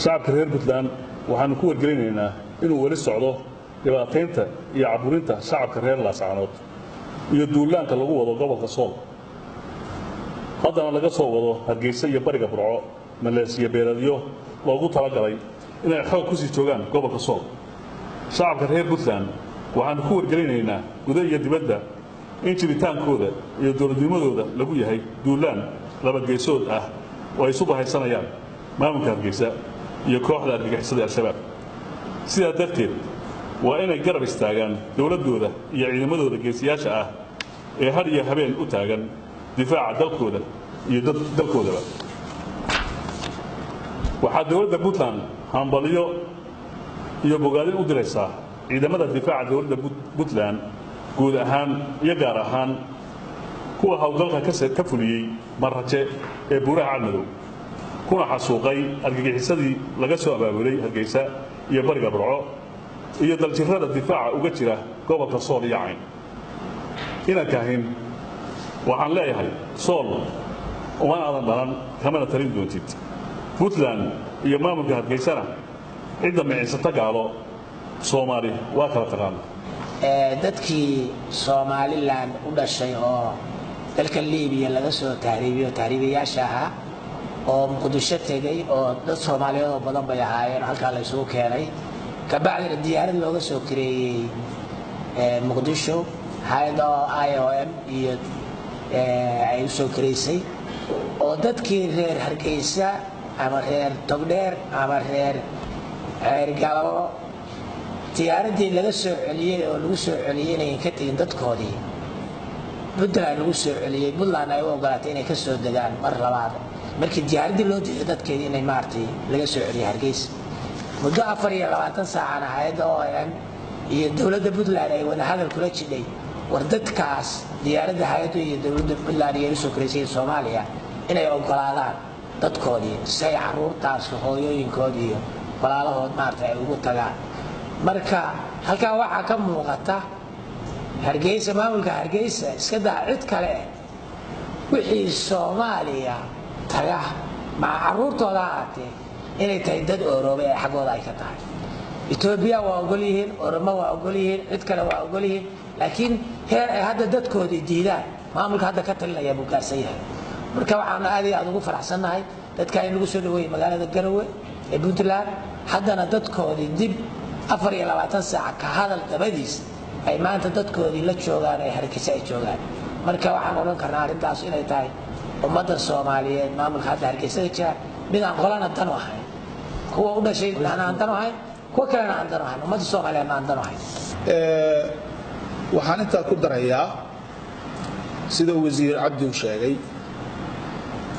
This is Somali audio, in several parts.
shacabka reer Puntland waxaanu ku wargelinaynaa inuu wali socdo dhibaataynta iyo caburinta shacabka reer Laascaanood iyo duulaanka lagu wado gobolka Sool haddana laga soo wado Hargeysa iyo Bariga Burco Maleesiya beeladyo loogu talagalay inay xoog ku sii joogaan gobolka Sool shacabka reer Puntland waxaanu ku wargelinaynaa gudaha iyo dibadda in jiritaankooda iyo dowladnimadooda lagu yahay duulaan laba geesood ah oo ay subahaysanayaan maamulka Hargeysa iyo kooxda argagixisada Al-Shabaab sidaa darteed waa inay garab istaagaan dowladooda iyo ciidamadooda geesiyaasha ah ee har iyo habeen u taagan difaaca dalkooda iyo dalkoodaba waxaa dowladda Puntland hambaliyo iyo bogaadin u diraysaa ciidamada difaaca dowladda Puntland guud ahaan iyo gaar ahaan kuwa hawlgalka ka fuliyay Marraje ee Buuraha Calmadow kuna xasuuqay argagixisadii laga soo abaabulay Hargeysa iyo Bariga Burco iyo daljirrada difaaca uga jira gobolka Sool iyo Cayn inankahin waxaan leeyahay Sool uma aadan dhalan kamana tarin doontid Puntland iyo maamulka Hargeysana cidda micisata gaalo Soomaali waa kala taqaan dadkii Somaliland u dhashay oo dalka Liibiya laga soo taariibiyaasha ahaa oo Muqdisho tagay oo dad Soomaaliyeed oo badan bay ahaayeen halka la soo keenay ka bacdina diyaarad looga soo kireeyay Muqdisho hay'adda IOM iyo ay soo kireysay oo dadkii reer Hargeysa ama reer Togdheer ama reer Galabo diyaaradii laga soo celiyay oo lagu soo celiyay inay ka tagin dadkoodii Puntland lagu soo celiyay Puntland ay u ogolaatay inay ka soo degaan mar labaad markii diyaaradii loo diiday dadkeedii inay maartay laga soo celiyay Hargeysa muddo 24 saac hay'adda OIM iyo dowladda Puntland ay wada hadal kula jidhay war dadkaas diyaaradda hay'adda iyo dowladda Puntland ay soo kireysay Soomaaliya inay ogolaadaan dadkoodii si ay caruurtaas hooyooyinkoodii iyo walaalahood maartay ay ugu tagaan marka halka waxa ka muuqata Hargeysa maamulka Hargeysa iska daa cid kale wixii Soomaaliya taga ma caruurtooda aatee inay tahay dad Oromo ee xaqooda ay ka tahay Ethiopia waa ogol yihiin Oromo waa ogol yihiin cid kale waa ogol yihiin laakiin heer ay hadda dadkoodii diidaan maamulka hadda ka talinaya buu gaarsan yahay marka waxaan aad iyo aad ugu faraxsanahay dadka ay nagu soo dhaweeyay magaalada Garowe ee Puntland haddana dadkoodii dib 24 saac ka hadal dabadiis ay maanta dadkoodii la joogaan ay Hargeysa ay joogaan marka waxaan oran karnaa arintaas inay tahay ummadda Soomaaliyeed maamulka hadda Hargeysa jira mid aan qolana tan u ahayn kuwa u dhashay aan tan u ahayn kuwa kalena aan tan u ahayn ummadda Soomaaliyeed aan tan u ahayn waxaan inta ku darayaa sida wasiir Cabdi uu sheegay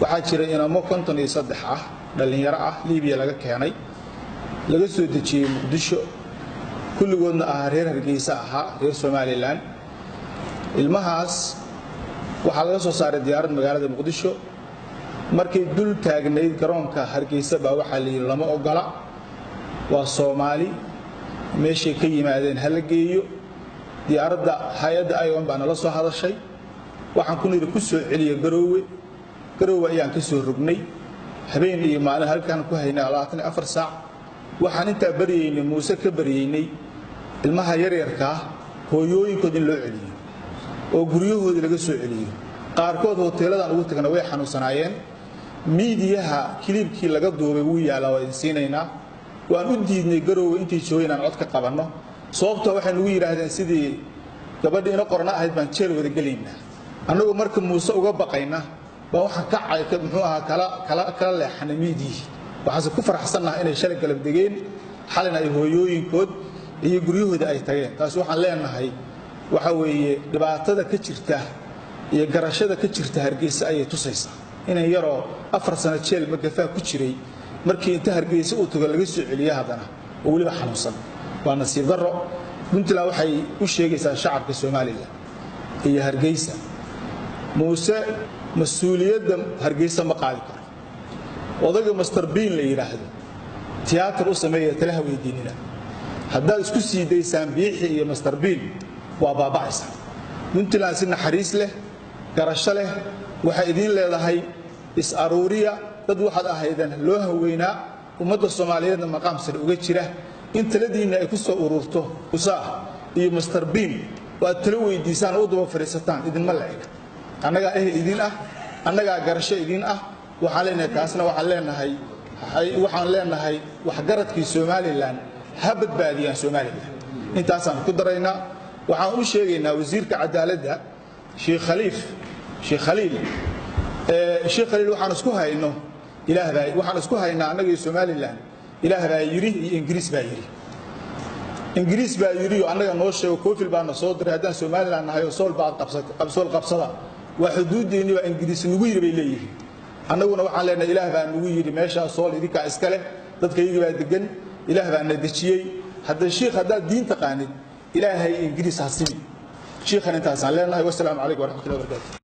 waxaa jira inamo 53 ah dhalinyaro ah Liibiya laga keenay laga soo dejiyay Muqdisho kulligoodna ah reer Hargeysa ahaa reer Somaliland ilmahaas waxaa laga soo saaray diyaarad magaalada Muqdisho markay dul taagnayd garoonka Hargeysa baa waxa la yiri lama ogola waa Soomaali meeshay ka yimaadeen hal geeyo diyaaradda hay'adda IOM baa nala soo hadashay waxaan ku niri ku soo celiyo Garowe ayaan ka soo rognay habeen iyo maalin halkaan ku haynaa 24 saac waxaan inta bariyeynay Muuse ka bariyeynay ilmaha yaryarka hooyooyinkood in loo celiyo oo guriyahooda laga soo celiyo qaarkood hoteeladan ugu tagana way xanuunsanaayeen miidiyaha kilibkii laga duubay wuu yaalaa waa siinayna waan u diidnay Garowe intii joognaan cod ka qabanno sababtoo waxay nagu yiraahdeen sidii gabadhiina qorna ahayd baan jeel wada galeynaa annagu marka Muuse uga baqayna baa waxa ka caayay muxuu ahaa kala leexanay miidii waxaan ku faraxsanahay inay shalay galab degeen xalina ay hooyooyinkood iyo guryahooda ay tageen taas waxaan leenahay waxa weeye dhibaatada ka jirta iyo garashada ka jirta Hargeysa ay tusaysaa inay yaro 4 sano jeel magafaa ku jiray markii inta Hargeysa uu tago laga soo celiyo hadana oo waliba xanuunsan waa nasiib darro Puntland waxay u sheegaysaa shacabka Soomaaliya iyo Hargeysa Muuse mas'uuliyadda Hargeysa ma qaadi karo odaga Master Bean la yiraahdo tiyaatar u sameeyay talaha weydiinina hadda isku sii daysaan biixi iyo Master Bean waa baabacaysa Puntland si naxariis leh garasho leh waxa idin leedahay is aruuriya dad waxaad ahaydeen loo haweynaa ummadda Soomaaliyeedna maqaam sare uga jira in taladiina ay ku soo ururto usaa iyo Mr Bean waa talo weydiisaan oo daba fariisataan idin ma leeyahay annaga idin ah annaga garasho idin ah waxaan leenahay taasna waxaan leenahay wax garadkii Soomaaliland ha badbaadiyaan Soomaaliland intaasaan ku daraynaa waxaan u sheegaynaa wasiirka cadaaladda Sheikh Khaliil waxaan isku hayno waxaan isku haynaa annaga Soomaaliland ilaah baa yiri iyo Ingiriis baa yiri oo annaga noo sheego koofil baa na soo diray haddaan Soomaaliland nahay oo sool qabsada waa xuduudeeni waa Ingiriis nagu yiri bay leeyihiin annaguna waxaan leenahay ilaah baa nagu yiri meesha sool idinka iska leh dadkayga baa degan ilaah baa na dejiyay hadda sheekh hadda diinta qaanid ilaahay Ingiriis ha sii sheekhan intaasaan leenahay wassalaamu calaykum waraxmatullaahi wabarakaatuh